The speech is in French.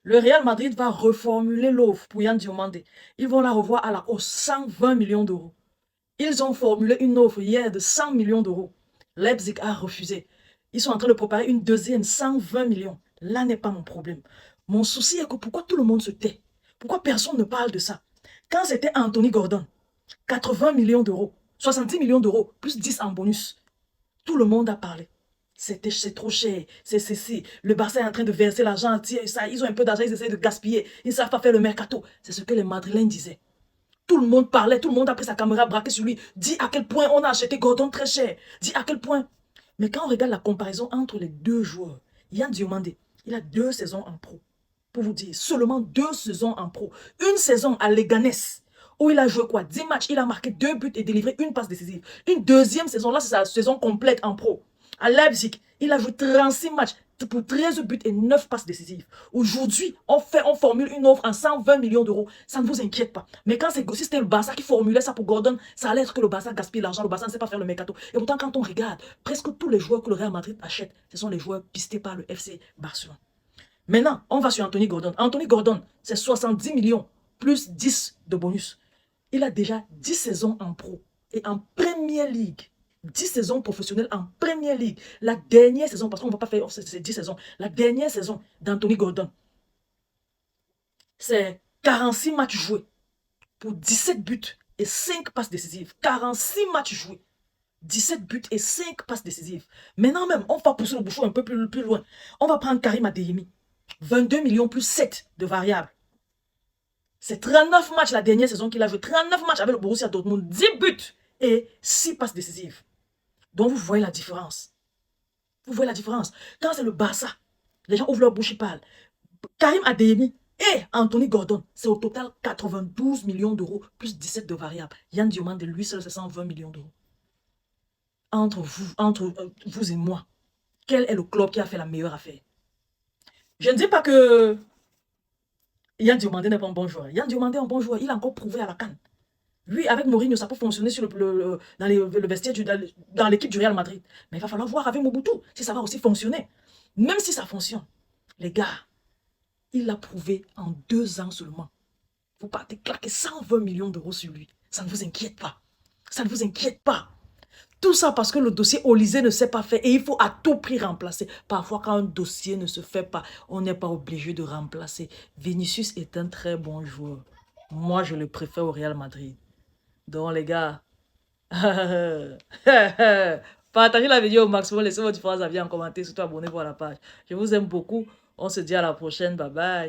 Le Real Madrid va reformuler l'offre pour Yan Diomandé. Ils vont la revoir à la hausse, 120 millions d'euros. Ils ont formulé une offre hier de 100 millions d'euros. Leipzig a refusé. Ils sont en train de préparer une deuxième, 120 millions. Là n'est pas mon problème. Mon souci est que pourquoi tout le monde se tait? Pourquoi personne ne parle de ça? Quand c'était Anthony Gordon, 80 millions d'euros, 70 millions d'euros, plus 10 en bonus. Tout le monde a parlé. C'est trop cher, c'est ceci. Le Barça est en train de verser l'argent. Ils ont un peu d'argent, ils essaient de gaspiller. Ils ne savent pas faire le mercato. C'est ce que les Madrilènes disaient. Tout le monde parlait, tout le monde a pris sa caméra braquée sur lui. Dit à quel point on a acheté Gordon très cher. Dit à quel point. Mais quand on regarde la comparaison entre les deux joueurs, Yan Diomandé, il a 2 saisons en pro. Pour vous dire, seulement 2 saisons en pro. Une saison à Leganés, où il a joué quoi? 10 matchs, il a marqué 2 buts et délivré une passe décisive. Une deuxième saison, là c'est sa saison complète en pro. À Leipzig, il a joué 36 matchs pour 13 buts et 9 passes décisives. Aujourd'hui, on formule une offre en 120 millions d'euros. Ça ne vous inquiète pas. Mais quand si c'était le Barça qui formulait ça pour Gordon, ça allait être que le Barça gaspille l'argent, le Barça ne sait pas faire le mercato. Et pourtant, quand on regarde, presque tous les joueurs que le Real Madrid achète, ce sont les joueurs pistés par le FC Barcelone. Maintenant, on va sur Anthony Gordon. Anthony Gordon, c'est 70 millions plus 10 de bonus. Il a déjà 10 saisons en pro et en Premier League. 10 saisons professionnelles en Premier League. La dernière saison, parce qu'on ne va pas faire ces 10 saisons, la dernière saison d'Anthony Gordon, c'est 46 matchs joués pour 17 buts et 5 passes décisives. 46 matchs joués, 17 buts et 5 passes décisives. Maintenant même, on va pousser le bouchon un peu plus loin. On va prendre Karim Adeyemi. 22 millions plus 7 de variables. C'est 39 matchs la dernière saison qu'il a joué. 39 matchs avec le Borussia Dortmund. 10 buts et 6 passes décisives. Donc vous voyez la différence. Vous voyez la différence. Quand c'est le Barça, les gens ouvrent leur bouche et parlent. Karim Adeyemi et Anthony Gordon, c'est au total 92 millions d'euros plus 17 de variables. Yan Diomandé, lui seul, c'est 120 millions d'euros. Entre vous et moi, quel est le club qui a fait la meilleure affaire? Je ne dis pas que Yan Diomandé n'est pas un bon joueur. Yan Diomandé est un bon joueur. Il a encore prouvé à la CAN. Lui, avec Mourinho, ça peut fonctionner sur dans le vestiaire, dans l'équipe du Real Madrid. Mais il va falloir voir avec Mobutu si ça va aussi fonctionner. Même si ça fonctionne, les gars, il l'a prouvé en 2 ans seulement. Vous partez claquer 120 millions d'euros sur lui. Ça ne vous inquiète pas. Ça ne vous inquiète pas. Tout ça parce que le dossier Olysée ne s'est pas fait et il faut à tout prix remplacer. Parfois, quand un dossier ne se fait pas, on n'est pas obligé de remplacer. Vinicius est un très bon joueur. Moi, je le préfère au Real Madrid. Donc, les gars, partagez la vidéo au maximum, laissez votre différence avis en commentaire, surtout abonnez-vous à la page. Je vous aime beaucoup. On se dit à la prochaine. Bye bye.